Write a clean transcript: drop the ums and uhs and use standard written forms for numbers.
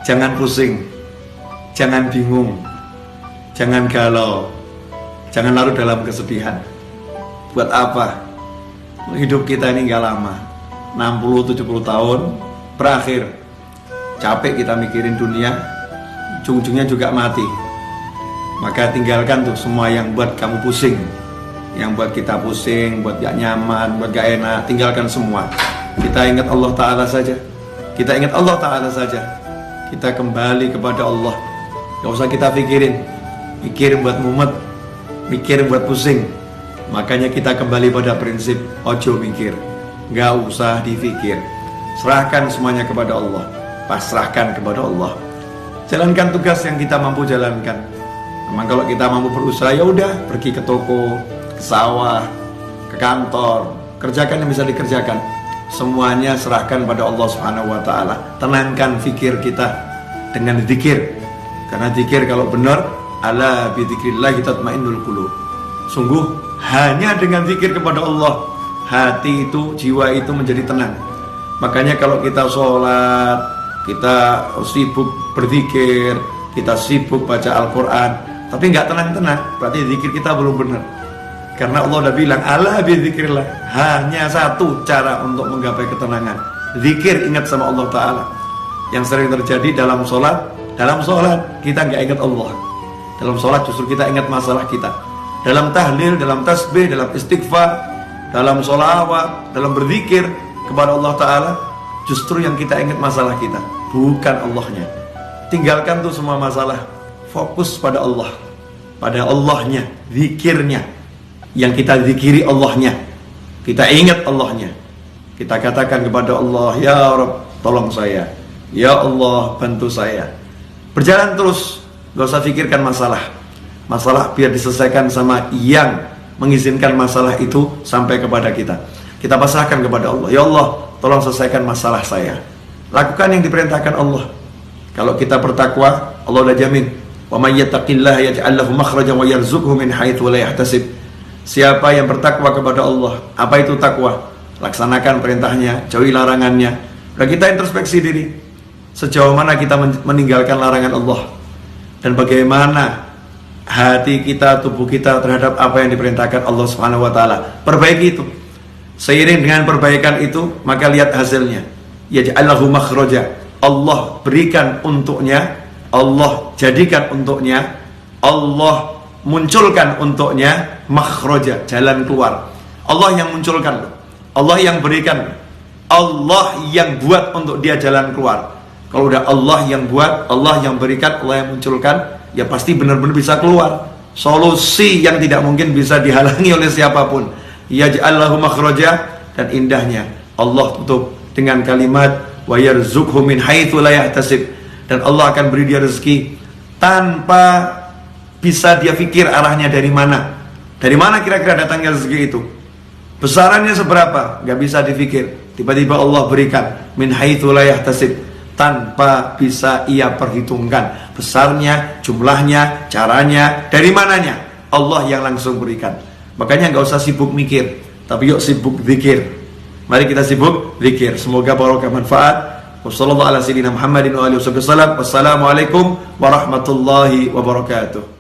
Jangan pusing, jangan bingung, jangan galau, jangan larut dalam kesedihan. Buat apa? Hidup kita ini gak lama, 60-70 tahun berakhir. Capek kita mikirin dunia, ujung-ujungnya juga mati. Maka tinggalkan tuh semua yang buat kamu pusing, yang buat kita pusing, buat gak nyaman, buat gak enak. Tinggalkan semua. Kita ingat Allah Ta'ala saja. Kita ingat Allah Ta'ala saja. Kita kembali kepada Allah. Gak usah kita pikirin, mikirin buat mumet, mikirin buat pusing. Makanya kita kembali pada prinsip ojo mikir, gak usah dipikir. Serahkan semuanya kepada Allah. Pasrahkan kepada Allah. Jalankan tugas yang kita mampu jalankan. Memang kalau kita mampu berusaha, ya udah, pergi ke toko, ke sawah, ke kantor, kerjakan yang bisa dikerjakan. Semuanya serahkan pada Allah Subhanahu wa Ta'ala. Tenangkan fikir kita dengan zikir. Karena zikir kalau benar, ala bi dzikrillahi tatmainnul qulub. Sungguh hanya dengan zikir kepada Allah, hati itu, jiwa itu menjadi tenang. Makanya kalau kita sholat, kita sibuk berzikir, kita sibuk baca Al-Quran, tapi nggak tenang-tenang, berarti zikir kita belum benar. Karena Allah udah bilang, ala bizikrillah, hanya satu cara untuk menggapai ketenangan, zikir, ingat sama Allah Ta'ala. Yang sering terjadi dalam sholat kita nggak ingat Allah. Dalam sholat justru kita ingat masalah kita. Dalam tahlil, dalam tasbih, dalam istighfar, dalam sholawat, dalam berzikir kepada Allah Ta'ala, justru yang kita ingat masalah kita, bukan Allahnya. Tinggalkan tuh semua masalah, fokus pada Allah, pada Allahnya, zikirnya. Yang kita zikiri Allahnya, kita ingat Allahnya. Kita katakan kepada Allah, ya Rabb, tolong saya, ya Allah, bantu saya. Berjalan terus, gak usah pikirkan masalah biar diselesaikan sama yang mengizinkan masalah itu sampai kepada kita. Kita pasrahkan kepada Allah, ya Allah, tolong selesaikan masalah saya. Lakukan yang diperintahkan Allah. Kalau kita bertakwa, Allah udah jamin, wa may yattaqillaha yaj'al lahu makhrajan wa yarzuqhu min haitsu la yahtasib. Siapa yang bertakwa kepada Allah, apa itu takwa? Laksanakan perintahnya, jauhi larangannya. Dan kita introspeksi diri, sejauh mana kita meninggalkan larangan Allah, dan bagaimana hati kita, tubuh kita terhadap apa yang diperintahkan Allah Subhanahu wa Ta'ala. Perbaiki itu. Seiring dengan perbaikan itu, maka lihat hasilnya. Yaj'allahu makhraja. Allah berikan untuknya, Allah jadikan untuknya, Allah munculkan untuknya makhraja, jalan keluar. Allah yang munculkan, Allah yang berikan, Allah yang buat untuk dia jalan keluar. Kalau udah Allah yang buat, Allah yang berikan, Allah yang munculkan, ya pasti benar-benar bisa keluar. Solusi yang tidak mungkin bisa dihalangi oleh siapapun. Yaj'allahu makhraja, dan indahnya Allah tutup dengan kalimat wa yarzuqhu min haitsu la yahtasib, dan Allah akan beri dia rezeki tanpa bisa dia pikir arahnya dari mana. Dari mana kira-kira datangnya rezeki itu? Besarannya seberapa? Gak bisa dipikir. Tiba-tiba Allah berikan min haitsu la yahtasib, tanpa bisa ia perhitungkan besarnya, jumlahnya, caranya, dari mananya. Allah yang langsung berikan. Makanya gak usah sibuk mikir, tapi yuk sibuk zikir. Mari kita sibuk zikir. Semoga barokah manfaat. Wassalamualaikum warahmatullahi wabarakatuh.